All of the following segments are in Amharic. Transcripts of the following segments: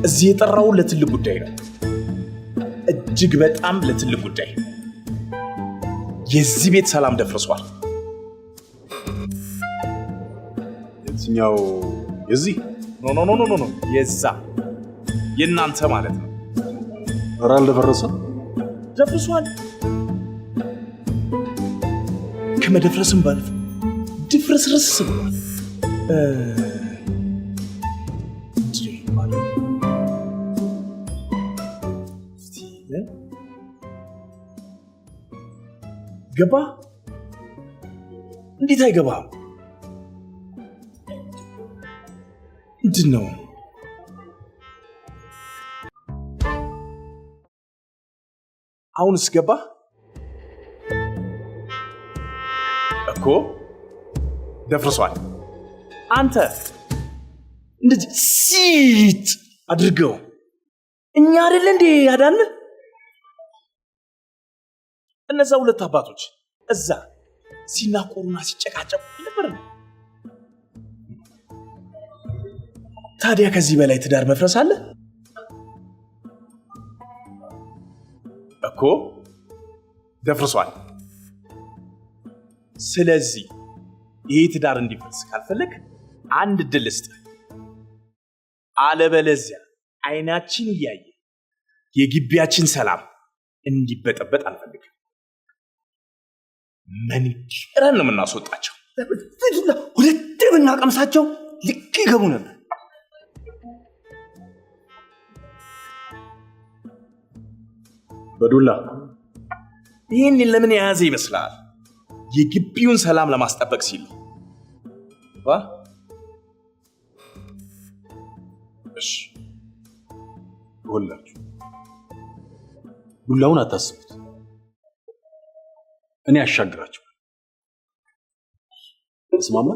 እዚህ የጠራው ለትልቅ ጉዳይ ነው። እጅግ በጣም ለትልቅ ጉዳይ። የዚህ ቤት ሰላም ደፍርሷል። የትኛው? የዚህ? ኖ የዛ የእናንተ ማለት ነው። ኧረ አልደፈረሰም። ደፍርሷል። ከመደፍረስም ባለፈ ድፍርስርስ ብሏል። ገባ? እንዴት አይገባም? ምንድን ነው? አሁንስ ገባ እኮ። ደፍርሷል። አንተ እንደዚህ ሲት አድርገው እኛ አይደለ እንዴ ያዳን? እነዛ ሁለት አባቶች እዛ ሲናቆሩና ሲጨቃጨቁ ነበር። ታዲያ ከዚህ በላይ ትዳር መፍረስ አለ እኮ። ደፍርሷል። ስለዚህ ይሄ ትዳር እንዲፈርስ ካልፈለግ አንድ እድል ልስጥህ። አለበለዚያ አይናችን እያየ የግቢያችን ሰላም እንዲበጠበጥ አልፈልግም። መንቀረን ነው የምናስወጣቸው። ሁለቴ ብናቀምሳቸው ልክ ይገቡ ነበር። በዱላ ይህን ለምን የያዘ ይመስላል? የግቢውን ሰላም ለማስጠበቅ ሲል ዋ እሺ፣ ሁላችሁ ዱላውን አታስቡት፣ እኔ አሻግራችሁ። ተስማማ?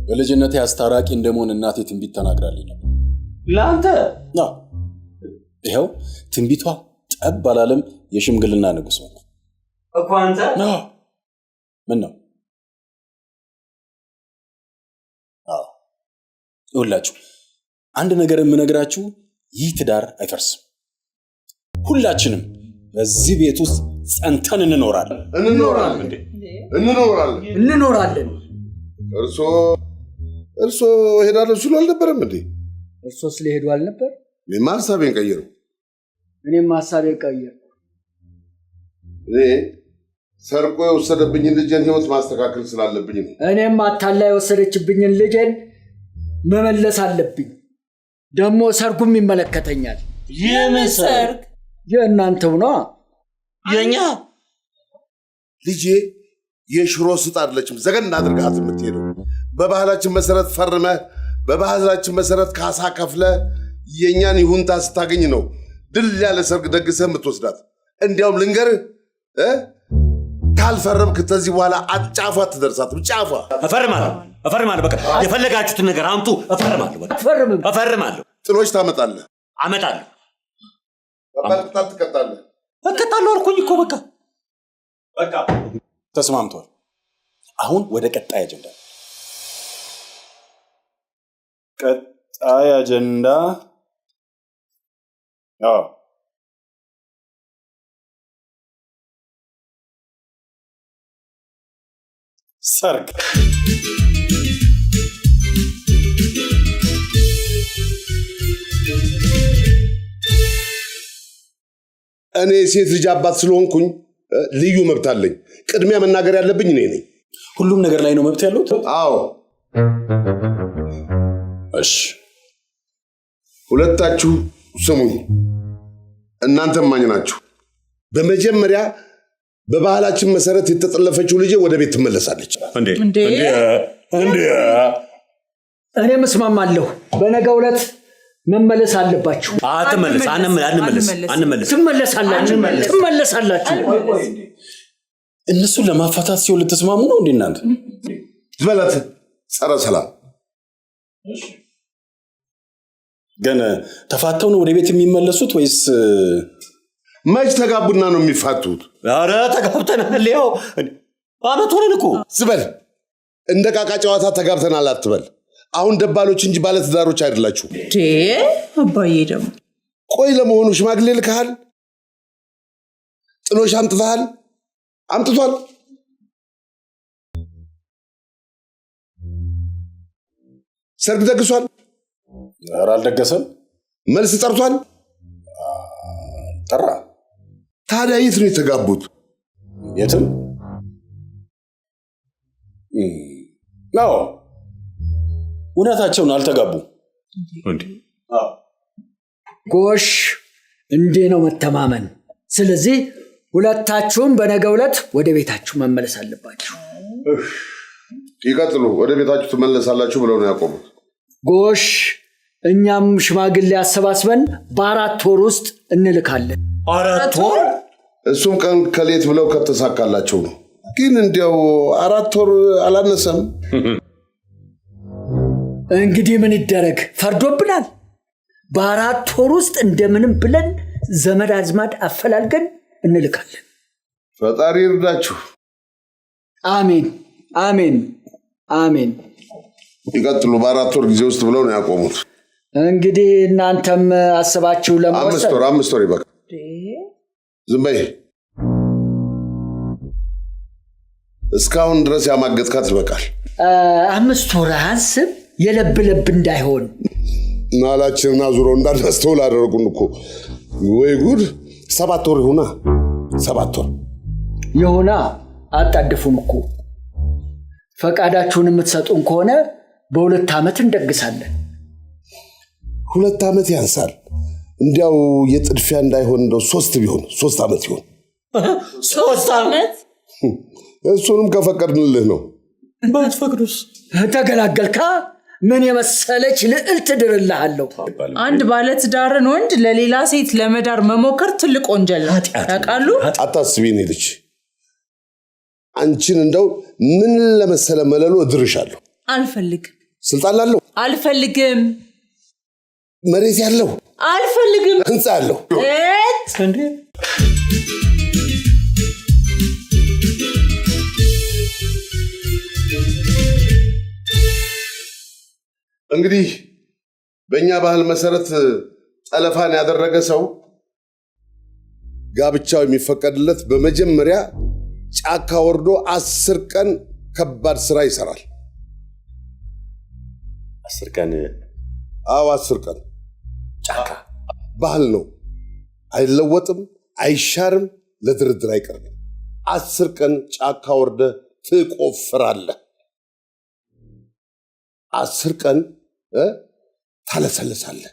በልጅነቴ አስታራቂ እንደመሆን እናቴ ትንቢት ተናግራልኝ ነበር። ለአንተ? አዎ፣ ይኸው ትንቢቷ ጠብ አላለም። የሽምግልና ንጉሥ ሆነ እኮ አንተ። ምን ነው? አዎ፣ ይኸውላችሁ አንድ ነገር የምነግራችሁ፣ ይህ ትዳር አይፈርስም። ሁላችንም በዚህ ቤት ውስጥ ጸንተን እንኖራለን። እንኖራለን። እርሶ ሄዳለሁ ሲሉ አልነበረም እንዴ? እርሶ ስለሄዱ አልነበር? እኔማ ሀሳቤን ቀየሩ። እኔም ሀሳቤን ቀየርኩ። እኔ ሰርቆ የወሰደብኝን ልጄን ህይወት ማስተካከል ስላለብኝ ነው። እኔም አታላ የወሰደችብኝን ልጄን መመለስ አለብኝ። ደግሞ ሰርጉም ይመለከተኛል። የምን ሰርግ? የእናንተው ነው። የኛ ልጄ የሽሮ ስጥ አይደለችም ዘገን አድርጋት የምትሄደው። በባህላችን መሰረት ፈርመ፣ በባህላችን መሰረት ካሳ ከፍለ የኛን ይሁንታ ስታገኝ ነው ድል ያለ ሰርግ ደግሰህ የምትወስዳት። እንዲያውም ልንገርህ ካልፈረምክ ከዚህ በኋላ አጫፏ አትደርሳትም። ጫፏ እፈርማለሁ። በቃ የፈለጋችሁትን ነገር አምጡ። እፈርማለሁ። በቃ እፈርማለሁ። ጥሎች ታመጣለህ። አመጣለሁ። በቃ ትቀጣለህ። እቀጣለሁ አልኩኝ እኮ። በቃ ተስማምቷል። አሁን ወደ ቀጣይ አጀንዳ። ቀጣይ አጀንዳ ሰርግ እኔ ሴት ልጅ አባት ስለሆንኩኝ ልዩ መብት አለኝ። ቅድሚያ መናገር ያለብኝ እኔ ነኝ። ሁሉም ነገር ላይ ነው መብት ያለው? አዎ። እሺ፣ ሁለታችሁ ስሙኝ። እናንተ ማኝ ናችሁ። በመጀመሪያ በባህላችን መሰረት የተጠለፈችው ልጅ ወደ ቤት ትመለሳለች። እንዴ እኔም እስማማለሁ። በነገው ዕለት መመለስ አለባችሁ። ትመለሳላችሁ። እነሱን ለማፋታት ሲሆን ልትስማሙ ነው እንዴ እናንተ? ዝበለት ጸረ ሰላም ግን ተፋተው ነው ወደ ቤት የሚመለሱት ወይስ መች ተጋቡና ነው የሚፋቱት? ኧረ ተጋብተናል። ያው አመት ሆነን እኮ። ዝበል እንደ ቃቃ ጨዋታ ተጋብተናል አትበል። አሁን ደባሎች እንጂ ባለትዳሮች አይደላችሁ። አባዬ ደግሞ ቆይ ለመሆኑ ሽማግሌ ልከሃል? ጥሎሽ አምጥተሃል? አምጥቷል? ሰርግ ደግሷል? ኧረ አልደገሰም። መልስ ጠርቷል? ጠራ። ታዲያ የት ነው የተጋቡት? የትም ነው። እውነታቸውን አልተጋቡም። ጎሽ፣ እንዲህ ነው መተማመን። ስለዚህ ሁለታችሁም በነገው ዕለት ወደ ቤታችሁ መመለስ አለባችሁ። ይቀጥሉ። ወደ ቤታችሁ ትመለሳላችሁ ብለው ነው ያቆሙት። ጎሽ፣ እኛም ሽማግሌ አሰባስበን በ4 ወር ውስጥ እንልካለን። 4 ወር? እሱም ቀን ከሌት ብለው ከተሳካላቸው ነው። ግን እንዲያው 4 ወር አላነሰም? እንግዲህ ምን ይደረግ፣ ፈርዶብናል። በ4 ወር ውስጥ እንደምንም ብለን ዘመድ አዝማድ አፈላልገን እንልካለን። ፈጣሪ ይርዳችሁ። አሜን አሜን አሜን። ይቀጥሉ። በ4 ወር ጊዜ ውስጥ ብለው ነው ያቆሙት። እንግዲህ እናንተም አስባችሁ ለመወሰን 5 ወር ይበቃል። ዝም በይ። እስካሁን ድረስ ያማገጥካት ይበቃል። 5 ወር አስብ፣ የለብ ለብ እንዳይሆን። ናላችንና ዙሮ እንዳናስተውል አደረጉን እኮ። ወይ ጉድ! 7 ወር ይሁና። 7 ወር ይሁና። አጣድፉን እኮ። ፈቃዳችሁን የምትሰጡን ከሆነ በ2 ዓመት እንደግሳለን። 2 ዓመት ያንሳል። እንዲያው የጥድፊያ እንዳይሆን እንደው 3 ቢሆን 3 ዓመት ይሆን። 3 ዓመት? እሱንም ከፈቀድንልህ ነው። ባትፈቅዱስ? ተገላገልካ። ምን የመሰለች ልዕልት ድርልሃለሁ። አንድ ባለትዳርን ወንድ ለሌላ ሴት ለመዳር መሞከር ትልቅ ወንጀል ነው። ያውቃሉ? አታስቢ። እኔ ልጅ አንቺን እንደው ምን ለመሰለ መለሎ እድርሻለሁ። አልፈልግም። ስልጣን ላለው አልፈልግም። መሬት ያለው አልፈልግም። ህንፃ ያለው እንዴ? እንግዲህ በእኛ ባህል መሰረት ጠለፋን ያደረገ ሰው ጋብቻው የሚፈቀድለት በመጀመሪያ ጫካ ወርዶ 10 ቀን ከባድ ስራ ይሰራል። 10 ቀን? አዎ 10 ቀን ጫካ። ባህል ነው፣ አይለወጥም፣ አይሻርም፣ ለድርድር አይቀርም። 10 ቀን ጫካ ወርደ ትቆፍራለህ። 10 ቀን ታለሰልሳለህ።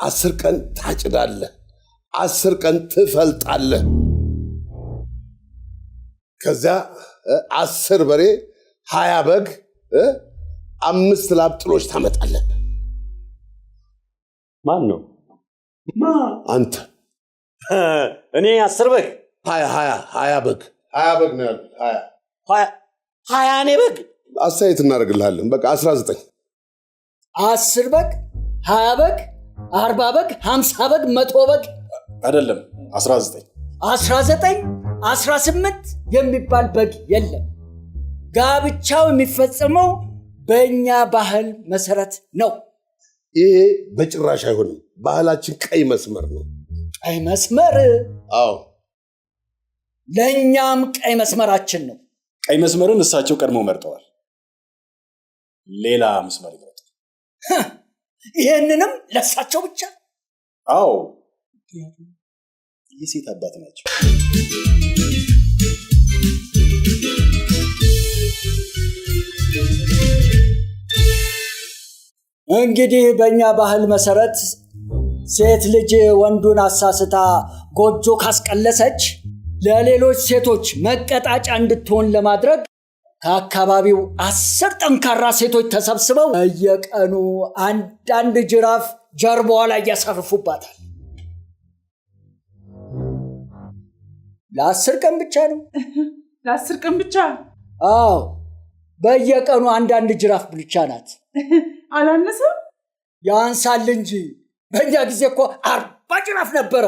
10 ቀን ታጭዳለህ። 10 ቀን ትፈልጣለህ። ከዚያ 10 በሬ 20 በግ 5 ላም ጥሎች ታመጣለህ። ማን ነው? አንተ። እኔ 10 በግ 20 በግ 20 በግ ነው ያልኩት። 20 እኔ በግ አስተያየት እናደርግልሃለን። በቃ 19 10 በግ 20 በግ 40 በግ 50 በግ 100 በግ አይደለም 19 18 የሚባል በግ የለም። ጋብቻው የሚፈጸመው በእኛ ባህል መሰረት ነው። ይሄ በጭራሽ አይሆንም። ባህላችን ቀይ መስመር ነው። ቀይ መስመር? አዎ፣ ለእኛም ቀይ መስመራችን ነው። ቀይ መስመርን እሳቸው ቀድሞ መርጠዋል። ሌላ መስመር ይመጣ። ይሄንንም ለእሳቸው ብቻ? አዎ የሴት አባት ናቸው። እንግዲህ በእኛ ባህል መሰረት ሴት ልጅ ወንዱን አሳስታ ጎጆ ካስቀለሰች ለሌሎች ሴቶች መቀጣጫ እንድትሆን ለማድረግ ከአካባቢው 10 ጠንካራ ሴቶች ተሰብስበው በየቀኑ አንዳንድ ጅራፍ ጀርባዋ ላይ ያሳርፉባታል። ለ10 ቀን ብቻ ነው። ለ10 ቀን ብቻ? አዎ በየቀኑ አንዳንድ ጅራፍ ብቻ ናት። አላነሰም? ያንሳል እንጂ በእኛ ጊዜ እኮ 40 ጅራፍ ነበረ።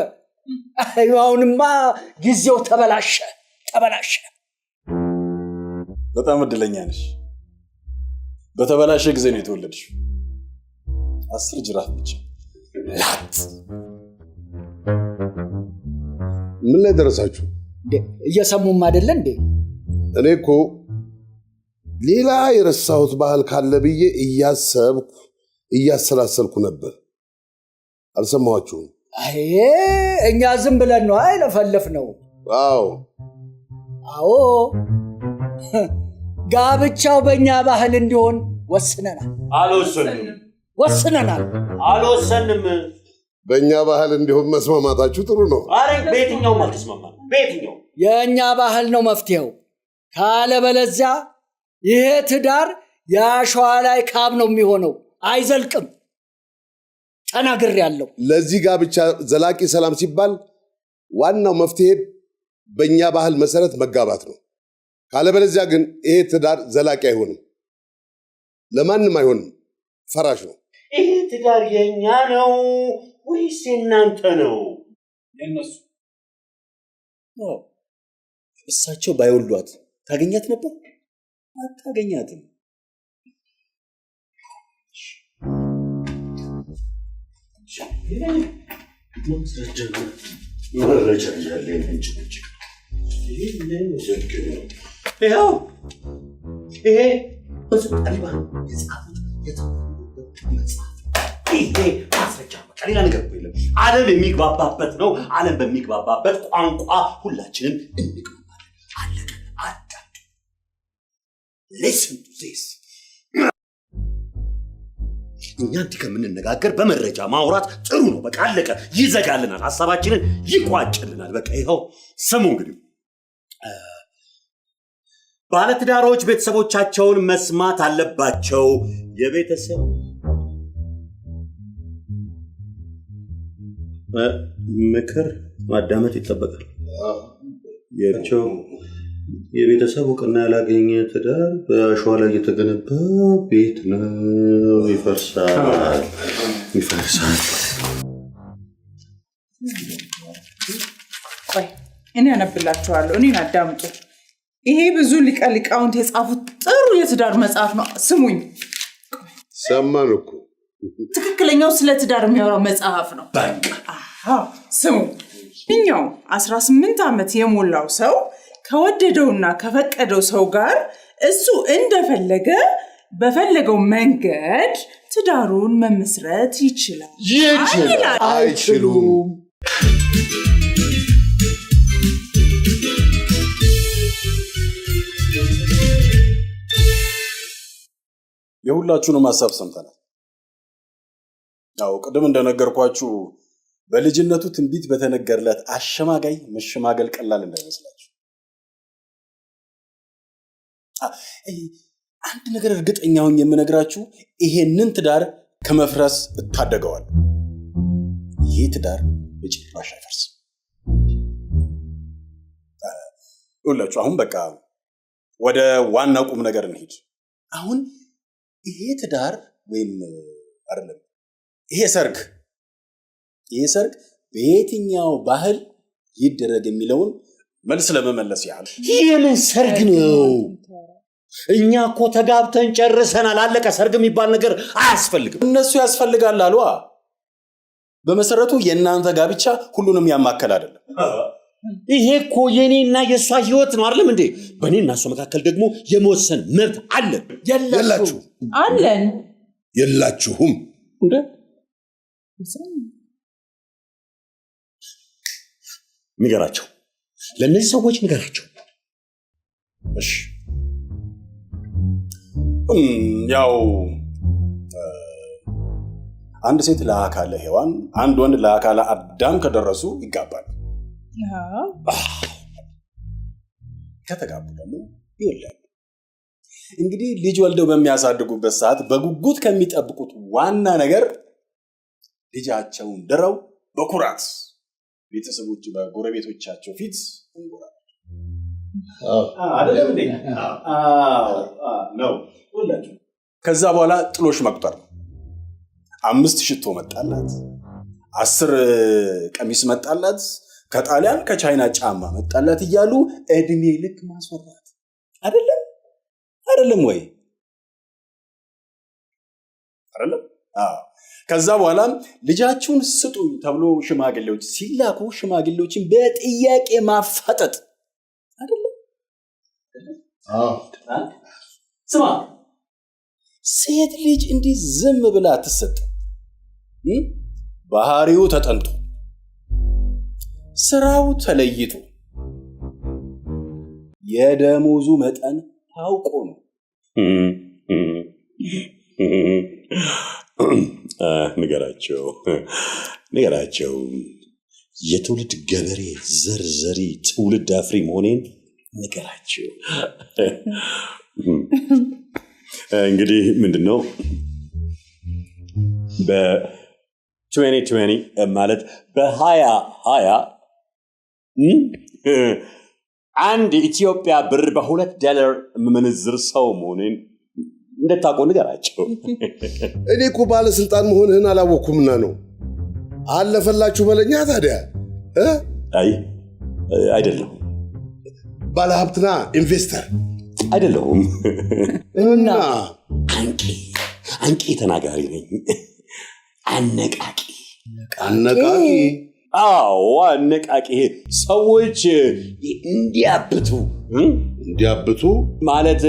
አሁንማ ጊዜው ተበላሸ። በጣም እድለኛ ነሽ። በተበላሸ ጊዜ ነው የተወለድሽው። 10 ጅራፍ ብቻ ላት። ምን ላይ ደረሳችሁ? እየሰሙም አይደለ እንዴ? እኔ እኮ ሌላ የረሳሁት ባህል ካለ ብዬ እያሰላሰልኩ ነበር። አልሰማኋችሁም? አይ እኛ ዝም ብለን ነው አይለፈልፍ ነው። አዎ ጋብቻው በእኛ ባህል እንዲሆን ወስነናል። አልወሰንም። በእኛ ባህል እንዲሆን መስማማታችሁ ጥሩ ነው። አረ በየትኛውም አልተስማማም። በየትኛው የእኛ ባህል ነው መፍትሄው። ካለበለዚያ ይሄ ትዳር የአሸዋ ላይ ካብ ነው የሚሆነው፣ አይዘልቅም። ተናግሬያለሁ። ለዚህ ጋብቻ ዘላቂ ሰላም ሲባል ዋናው መፍትሄ በእኛ ባህል መሰረት መጋባት ነው። ካለበለዚያ ግን ይሄ ትዳር ዘላቂ አይሆንም፣ ለማንም አይሆንም፣ ፈራሽ ነው። ይሄ ትዳር የኛ ነው ወይስ የናንተ ነው? የነሱ። እሳቸው ባይወልዷት ታገኛት ነበር? አታገኛትም። መረጃ ያለ ይኸው ይሄ በስጠሪባ የጻፉት መጽሐፍ ይሄ ማስረጃ በቃ ሌላ ነገር የለም። ዓለም የሚግባባበት ነው። ዓለም በሚግባባበት ቋንቋ ሁላችንም እንግባባለን። አለቀ። አዳም listen to this እኛ እንዲህ ከምንነጋገር በመረጃ ማውራት ጥሩ ነው። በቃ አለቀ። ይዘጋልናል፣ ሐሳባችንን ይቋጭልናል። በቃ ይኸው ስሙ እንግዲህ ባለትዳሮች ቤተሰቦቻቸውን መስማት አለባቸው። የቤተሰብ ምክር ማዳመጥ ይጠበቃል። የቤተሰብ እውቅና ያላገኘ ትዳር በአሸዋ ላይ የተገነባ ቤት ነው። ይፈርሳል። ቆይ እኔ አነብላችኋለሁ። እኔን አዳምጡ። ይሄ ብዙ ሊቃውንት የጻፉት ጥሩ የትዳር መጽሐፍ ነው። ስሙኝ። ሰማን እኮ። ትክክለኛው ስለ ትዳር የሚያወራው መጽሐፍ ነው። ስሙ። እኛው 18 ዓመት የሞላው ሰው ከወደደውና ከፈቀደው ሰው ጋር እሱ እንደፈለገ በፈለገው መንገድ ትዳሩን መመስረት ይችላል። አይችሉም። የሁላችሁንም ሐሳብ ሰምተናል። ያው ቅድም እንደነገርኳችሁ በልጅነቱ ትንቢት በተነገረለት አሸማጋይ መሸማገል ቀላል እንዳይመስላችሁ። አንድ ነገር እርግጠኛ ሆኜ የምነግራችሁ ይሄንን ትዳር ከመፍረስ እታደገዋለሁ። ይሄ ትዳር በጭራሽ አይፈርስም። ሁላችሁ አሁን በቃ ወደ ዋናው ቁም ነገር እንሂድ። አሁን ይሄ ትዳር ወይም አይደለም ይሄ ሰርግ በየትኛው ባህል ይደረግ የሚለውን መልስ ለመመለስ ያህል። የምን ሰርግ ነው? እኛ እኮ ተጋብተን ጨርሰናል፣ አለቀ። ሰርግ የሚባል ነገር አያስፈልግም። እነሱ ያስፈልጋል አሉ። በመሰረቱ የእናንተ ጋብቻ ሁሉንም ያማከል አይደለም። ይሄ እኮ የኔና የሷ ህይወት ነው አይደለም እንዴ? በእኔና እሷ መካከል ደግሞ የመወሰን መብት አለ። የላችሁ አለን። የላችሁም እንዴ? ንገራቸው፣ ለእነዚህ ሰዎች ንገራቸው። እሺ ያው አንድ ሴት ለአካለ ሔዋን አንድ ወንድ ለአካለ አዳም ከደረሱ ይጋባል። ከተጋቡ ደግሞ ይወልዳሉ። እንግዲህ ልጅ ወልደው በሚያሳድጉበት ሰዓት በጉጉት ከሚጠብቁት ዋና ነገር ልጃቸውን ድረው በኩራት ቤተሰቦች በጎረቤቶቻቸው ፊት እንጎራል። አይደለም እንዴ? ነው ሁላችሁ። ከዛ በኋላ ጥሎሽ መቁጠር ነው። 5 ሽቶ መጣላት፣ 10 ቀሚስ መጣላት፣ ከጣሊያን ከቻይና ጫማ መጣላት እያሉ እድሜ ልክ ማስወራት አይደለም ወይ? አይደለም? ከዛ በኋላ ልጃችሁን ስጡኝ ተብሎ ሽማግሌዎች ሲላኩ ሽማግሌዎችን በጥያቄ ማፋጠጥ አይደለም? ስማ፣ ሴት ልጅ እንዲህ ዝም ብላ አትሰጥ። ባህሪው ተጠንቶ ስራው ተለይቶ የደሞዙ መጠን ታውቆ ነው። ንገራቸው የትውልድ ገበሬ ዘርዘሪ ትውልድ አፍሪ መሆኔን ንገራቸው። እንግዲህ ምንድነው በ2020 ማለት በ2020 አንድ ኢትዮጵያ ብር $2 የምመነዝር ሰው መሆኔን እንደታውቁ ንገራቸው። እኔ እኮ ባለስልጣን መሆንህን አላወቅኩምና ነው። አለፈላችሁ በለኛ ታዲያ። አይደለሁም። ባለሀብትና ኢንቨስተር አይደለሁም። እና አንቂ ተናጋሪ ነኝ። አነቃቂ። አዎ አነቃቂ። ሰዎች እንዲያብቱ ማለት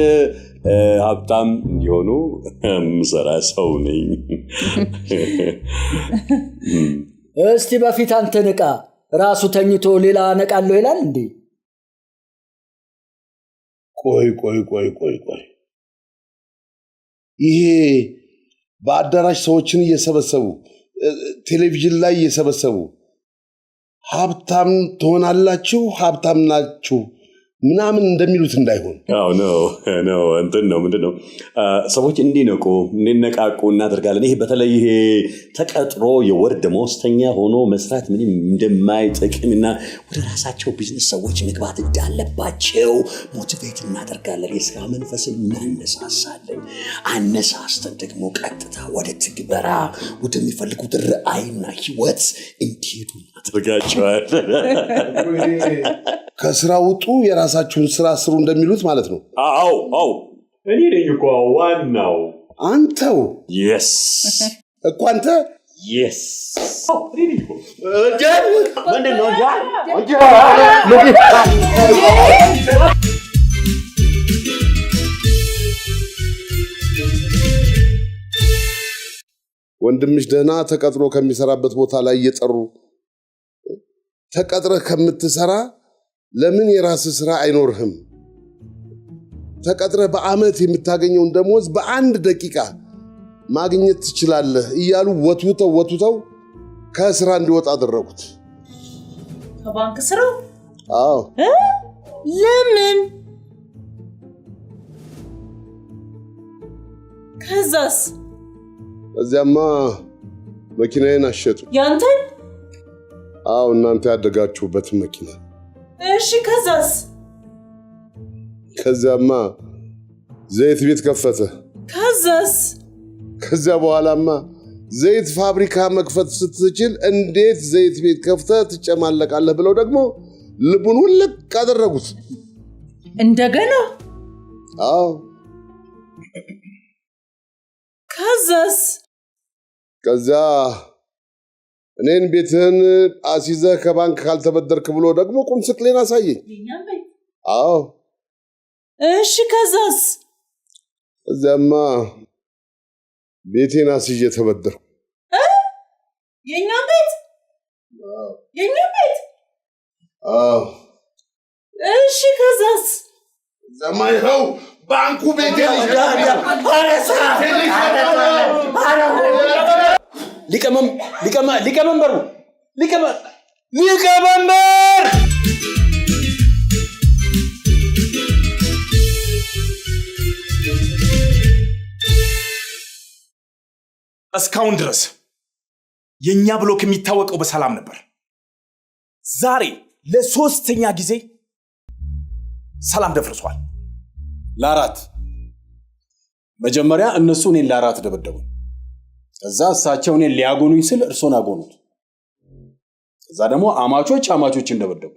ሀብታም እንዲሆኑ ምሰራ ሰው ነኝ። እስቲ በፊት አንተ ንቃ። ራሱ ተኝቶ ሌላ ነቃለሁ ይላል እንዴ? ቆይ ይሄ በአዳራሽ ሰዎችን እየሰበሰቡ ቴሌቪዥን ላይ እየሰበሰቡ ሀብታም ትሆናላችሁ፣ ሀብታም ናችሁ ምናምን እንደሚሉት እንዳይሆን። ነው እንትን ነው ምንድነው ሰዎች እንዲነቁ እንዲነቃቁ እናደርጋለን። ይሄ በተለይ ይሄ ተቀጥሮ የወር ደመወዝተኛ ሆኖ መስራት ምንም እንደማይጠቅምና ወደ ራሳቸው ቢዝነስ ሰዎች መግባት እንዳለባቸው ሞቲቬት እናደርጋለን። የስራ መንፈስን እናነሳሳለን። አነሳስተን ደግሞ ቀጥታ ወደ ትግበራ ወደሚፈልጉት ራዕይና ህይወት እንዲሄዱ እናደርጋቸዋለን። ከስራ ውጡ፣ የራሳችሁን ስራ ስሩ እንደሚሉት ማለት ነው። አዎ እኔ ነኝ እኮ ዋናው። አንተው? የስ እኮ አንተ? የስ ወንድምሽ ደህና ተቀጥሮ ከሚሰራበት ቦታ ላይ እየጠሩ ተቀጥረህ ከምትሰራ ለምን የራስህ ስራ አይኖርህም? ተቀጥረህ በአመት የምታገኘውን ደሞዝ በ1 ደቂቃ ማግኘት ትችላለህ እያሉ ወትውተው ከስራ እንዲወጣ አደረጉት። ከባንክ ስራው? አዎ። ለምን? ከዛስ? እዚያማ መኪናዬን አሸጡ። ያንተን? አዎ፣ እናንተ ያደጋችሁበትን መኪና። እሺ፣ ከዛስ? ከዚያማ ዘይት ቤት ከፈተ። ከዛስ? ከዚያ በኋላማ ዘይት ፋብሪካ መክፈት ስትችል እንዴት ዘይት ቤት ከፍተህ ትጨማለቃለህ ብለው ደግሞ ልቡን ውልቅ አደረጉት። እንደገና? አዎ። ከዛስ? ከዚያ እኔን ቤትህን አስይዘህ ከባንክ ካልተበደርክ ብሎ ደግሞ ቁም ስቅሌን አሳየኝ። አዎ እሺ ከዛስ? እዛማ ቤቴን አስይዤ ተበደርኩ። የኛ ቤት? አዎ እሺ ከዛስ? እዛማ ይኸው ባንኩ ቤቴን ሊቀመንበር እስካሁን ድረስ የኛ ብሎክ የሚታወቀው በሰላም ነበር። ዛሬ ለሶስተኛ ጊዜ ሰላም ደፍርሷል። ለአራት መጀመሪያ እነሱ እኔን ለአራት ደበደቡ። ከዛ እሳቸው እኔን ሊያጎኑኝ ስል እርሶን አጎኑት። ከዛ ደግሞ አማቾችን ደበደቡ።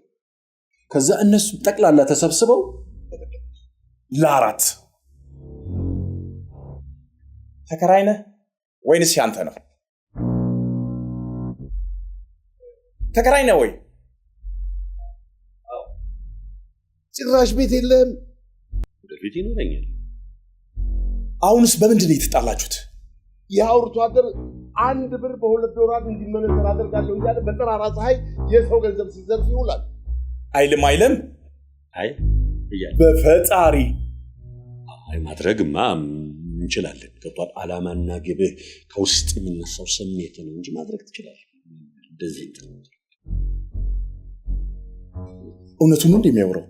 ከዛ እነሱ ጠቅላላ ተሰብስበው ደበደቡ። ለአራት ተከራይ ነህ ወይንስ ያንተ ነው? ተከራይ ነህ ወይ? ጭራሽ ቤት የለም። ወደፊት ይኖረኛል። አሁንስ በምንድን ነው የተጣላችሁት? የአውርቶ አደር 1 ብር $2 እንዲመነዘር አደርጋለሁ እያለ በጠራራ ፀሐይ የሰው ገንዘብ ሲዘርፍ ይውላል። አይልም አይ እያለ በፈጣሪ አይ ማድረግማ እንችላለን። ገብቷል። ዓላማና ግብህ ከውስጥ የሚነሳው ስሜት ነው እንጂ ማድረግ ትችላለህ። እንደዚህ እውነቱን ነው እንደሚያወራው።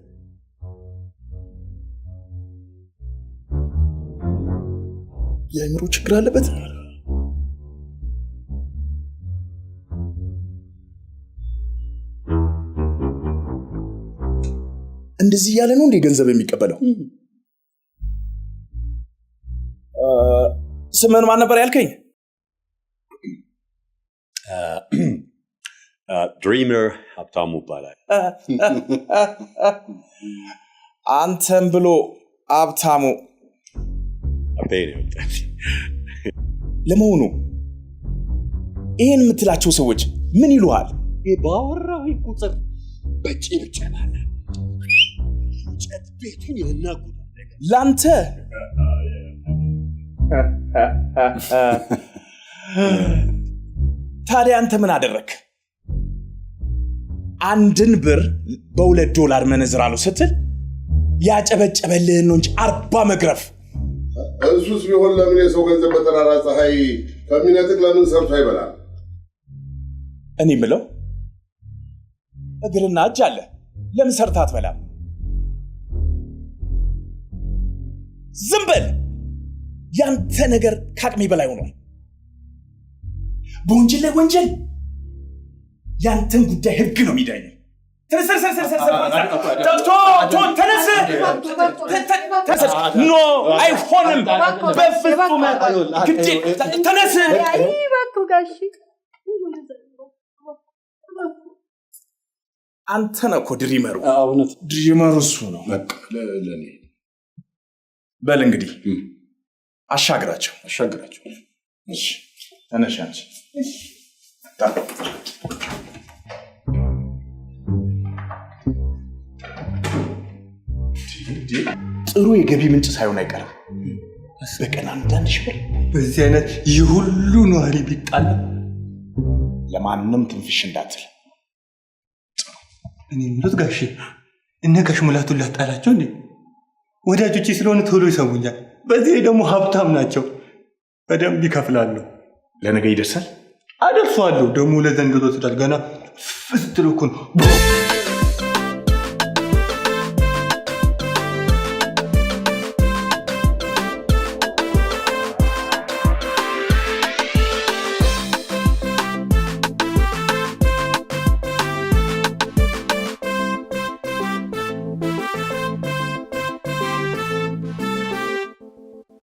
የአእምሮ ችግር አለበት። እንደዚህ እያለ ነው እንደ ገንዘብ የሚቀበለው። ስምን ማን ነበር ያልከኝ? ድሪመር ሀብታሙ ይባላል። አንተም ብሎ ሀብታሙ ለመሆኑ ይህን የምትላቸው ሰዎች ምን ይሉሃል? ባወራሁ ቁጥር በጭብጨባና እንጨት ቤቱን ያናጉዳል። ላንተ ታዲያ አንተ ምን አደረክ? 1 ብር $2 መነዝራለሁ ስትል ያጨበጨበልህን ነው እንጂ 40 መግረፍ። እሱስ ቢሆን ለምን የሰው ገንዘብ በጠራራ ፀሐይ ከሚነጥቅ ለምን ሰርቶ አይበላም? እኔ የምለው እግርና እጅ አለ፣ ለምን ሰርታ አትበላም? ዝም በል። ያንተ ነገር ከአቅሜ በላይ ሆኗል። በወንጀል ላይ ወንጀል። ያንተን ጉዳይ ህግ ነው የሚዳኘው። ኖ አይሆንም፣ በፍጹም ተነስ። አንተ ነህ እኮ ድሪመሩ። ድሪመሩ እሱ ነው። በል እንግዲህ አሻግራቸው። እሺ ተነሽ አንቺ። ጥሩ የገቢ ምንጭ ሳይሆን አይቀርም። በቀን 1,000 ብር በዚህ አይነት የሁሉ ነዋሪ ቢጣላ ለማንም ትንፍሽ እንዳትል። እኔ ምሉት ጋሼ እነ ጋሽ ሙላቱን ላጣላቸው እንዴ? ወዳጆቼ ስለሆነ ቶሎ ይሰሙኛል። በዚህ ደግሞ ሀብታም ናቸው፣ በደንብ ይከፍላሉ። ለነገ ይደርሳል። አደርሰዋለሁ። ደግሞ ለዘንድሮ ትዳር ገና ፍስትልኩን